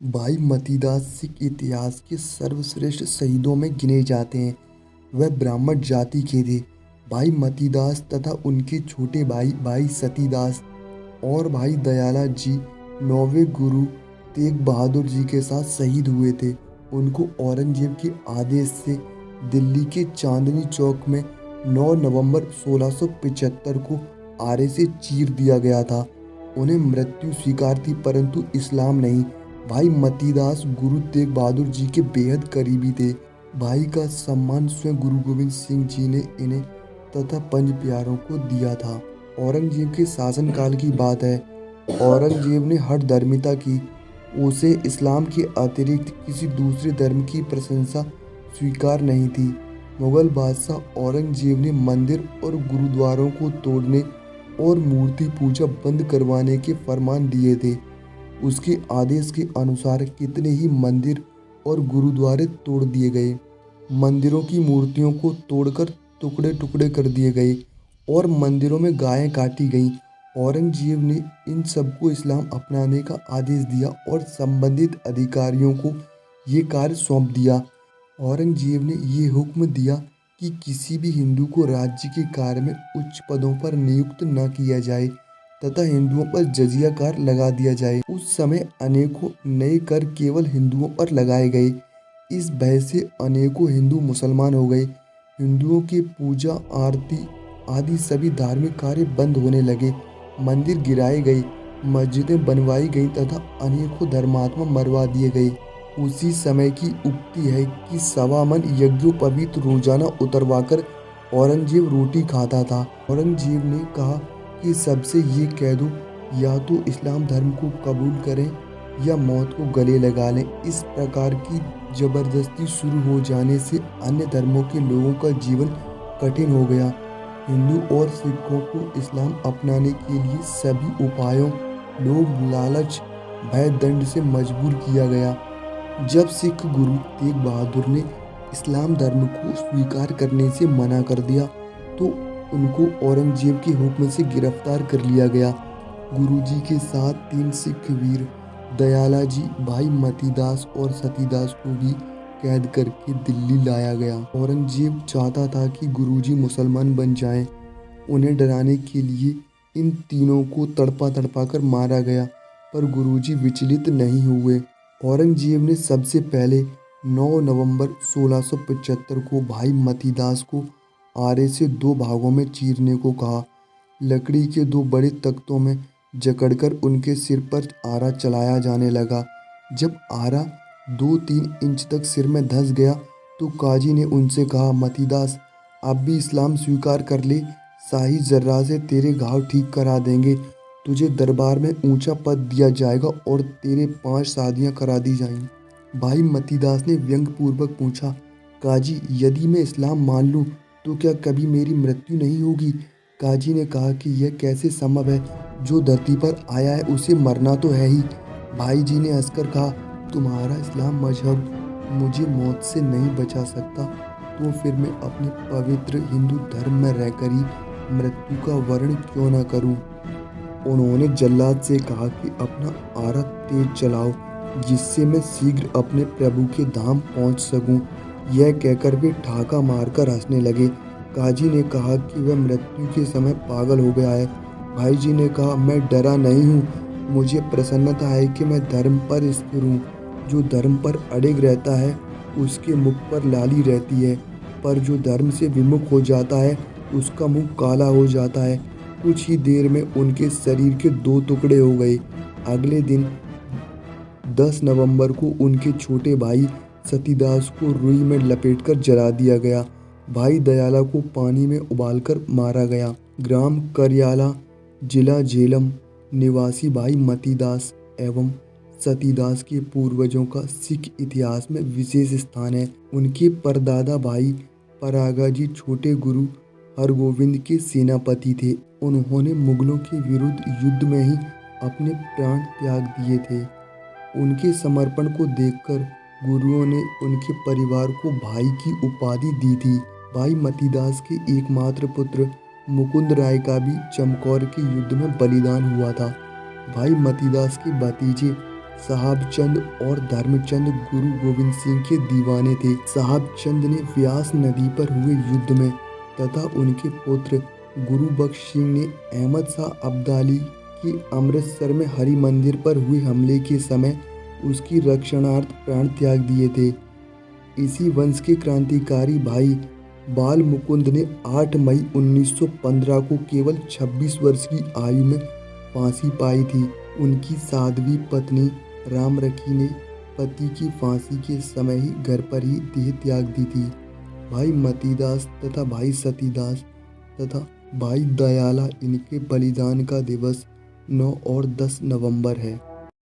भाई मतीदास सिख इतिहास के सर्वश्रेष्ठ शहीदों में गिने जाते हैं। वह ब्राह्मण जाति के थे। भाई मतीदास तथा उनके छोटे भाई भाई सतीदास और भाई दयाला जी 9वें गुरु तेग बहादुर जी के साथ शहीद हुए थे। उनको औरंगजेब के आदेश से दिल्ली के चांदनी चौक में 9 नवंबर 1675 को आरे से चीर दिया गया था। उन्हें मृत्यु स्वीकार थी परंतु इस्लाम नहीं। भाई मतीदास गुरु तेग बहादुर जी के बेहद करीबी थे। भाई का सम्मान स्वयं गुरु गोविंद सिंह जी ने इन्हें तथा पंज प्यारों को दिया था। औरंगजेब के शासनकाल की बात है। औरंगजेब ने हठ धर्मिता की। उसे इस्लाम के अतिरिक्त किसी दूसरे धर्म की प्रशंसा स्वीकार नहीं थी। मुगल बादशाह औरंगजेब ने मंदिर और गुरुद्वारों को तोड़ने और मूर्ति पूजा बंद करवाने के फरमान दिए थे। उसके आदेश के अनुसार कितने ही मंदिर और गुरुद्वारे तोड़ दिए गए। मंदिरों की मूर्तियों को तोड़कर टुकड़े टुकड़े कर दिए गए और मंदिरों में गायें काटी गईं। औरंगजेब ने इन सबको इस्लाम अपनाने का आदेश दिया और संबंधित अधिकारियों को ये कार्य सौंप दिया। औरंगजेब ने ये हुक्म दिया कि किसी भी हिंदू को राज्य के कार्य में उच्च पदों पर नियुक्त न किया जाए तथा हिंदुओं पर जजिया कर लगा दिया जाए। उस समय अनेकों नए कर केवल हिंदुओं पर लगाए गए। इस भय से अनेकों हिंदू मुसलमान हो गए। हिंदुओं की पूजा आरती आदि सभी धार्मिक कार्य बंद होने लगे। मंदिर गिराए गए, मस्जिदें बनवाई गईं तथा अनेकों धर्मात्मा मरवा दिए गए। उसी समय की उक्ति है कि 1.25 मन यज्ञोपवीत रोजाना उतरवाकर औरंगजेब रोटी खाता था। औरंगजेब ने कहा कि सबसे ये कह दो, या तो इस्लाम धर्म को कबूल करें या मौत को गले लगा लें। इस प्रकार की जबरदस्ती शुरू हो जाने से अन्य धर्मों के लोगों का जीवन कठिन हो गया। हिंदू और सिखों को इस्लाम अपनाने के लिए सभी उपायों, लोभ, लालच, भय, दंड से मजबूर किया गया। जब सिख गुरु तेग बहादुर ने इस्लाम धर्म को स्वीकार करने से मना कर दिया तो उनको औरंगजेब के हुक्म से गिरफ्तार कर लिया गया। गुरुजी के साथ 3 सिख वीर दयाला जी, भाई मतीदास और सतीदास को भी कैद करके दिल्ली लाया गया। औरंगजेब चाहता था कि गुरुजी मुसलमान बन जाएं। उन्हें डराने के लिए इन तीनों को तड़पा तड़पा कर मारा गया पर गुरुजी विचलित नहीं हुए। औरंगजेब ने सबसे पहले 9 नवंबर 1675 को भाई मतीदास को आरे से 2 भागों में चीरने को कहा। लकड़ी के 2 बड़े तख्तों में जकड़कर उनके सिर पर आरा चलाया जाने लगा। जब आरा 2-3 इंच तक सिर में धंस गया तो काजी ने उनसे कहा, मतीदास अब भी इस्लाम स्वीकार कर ले, शाही जर्रा से तेरे घाव ठीक करा देंगे। तुझे दरबार में ऊंचा पद दिया जाएगा और तेरे 5 शादियां करा दी जाएंगी। भाई मतीदास ने व्यंग पूर्वक पूछा, काजी यदि मैं इस्लाम मान लूं तो क्या कभी मेरी मृत्यु नहीं होगी? काजी ने कहा कि यह कैसे संभव है, जो धरती पर आया है उसे मरना तो है ही। भाई जी ने हंसकर कहा, तुम्हारा इस्लाम मजहब मुझे मौत से नहीं बचा सकता, तो फिर मैं अपने पवित्र हिंदू धर्म में रहकर ही मृत्यु का वर्ण क्यों न करूं। उन्होंने जल्लाद से कहा कि अपना आरा तेज चलाओ जिससे मैं शीघ्र अपने प्रभु के धाम पहुंच सकूं। यह कहकर वे ठाका मारकर हंसने लगे। काजी ने कहा कि वह मृत्यु के समय पागल हो गया है। भाई जी ने कहा, मैं डरा नहीं हूँ, मुझे प्रसन्नता है कि मैं धर्म पर स्थिर हूँ। जो धर्म पर अड़िग रहता है उसके मुख पर लाली रहती है, पर जो धर्म से विमुख हो जाता है उसका मुंह काला हो जाता है। कुछ ही देर में उनके शरीर के 2 टुकड़े हो गए। अगले दिन 10 नवंबर को उनके छोटे भाई सतीदास को रुई में लपेटकर जला दिया गया। भाई दयाला को पानी में उबालकर मारा गया। ग्राम करियाला, जिला झेलम निवासी भाई मतीदास एवं सतीदास के पूर्वजों का सिख इतिहास में विशेष स्थान है। उनके परदादा भाई परागाजी छोटे गुरु हरगोविंद के सेनापति थे। उन्होंने मुगलों के विरुद्ध युद्ध में ही अपने प्राण त्याग दिए थे। उनके समर्पण को देखकर गुरुओं ने उनके परिवार को भाई की उपाधि दी थी। भाई मतीदास के एकमात्र पुत्र मुकुंद राय का भी चमकौर के युद्ध में बलिदान हुआ था। भाई मतीदास के भतीजे साहबचंद और धर्मचंद गुरु गोविंद सिंह के दीवाने थे। साहबचंद ने व्यास नदी पर हुए युद्ध में तथा उनके पुत्र गुरु बख्श सिंह ने अहमद शाह अब्दाली की अमृतसर में हरि मंदिर पर हुए हमले के समय उसकी रक्षणार्थ प्राण त्याग दिए थे। इसी वंश के क्रांतिकारी भाई बाल मुकुंद ने 8 मई 1915 को केवल 26 वर्ष की आयु में फांसी पाई थी। उनकी साध्वी पत्नी रामरखी ने पति की फांसी के समय ही घर पर ही देह त्याग दी थी। भाई मतीदास तथा भाई सतीदास तथा भाई दयाला, इनके बलिदान का दिवस 9 और 10 नवंबर है।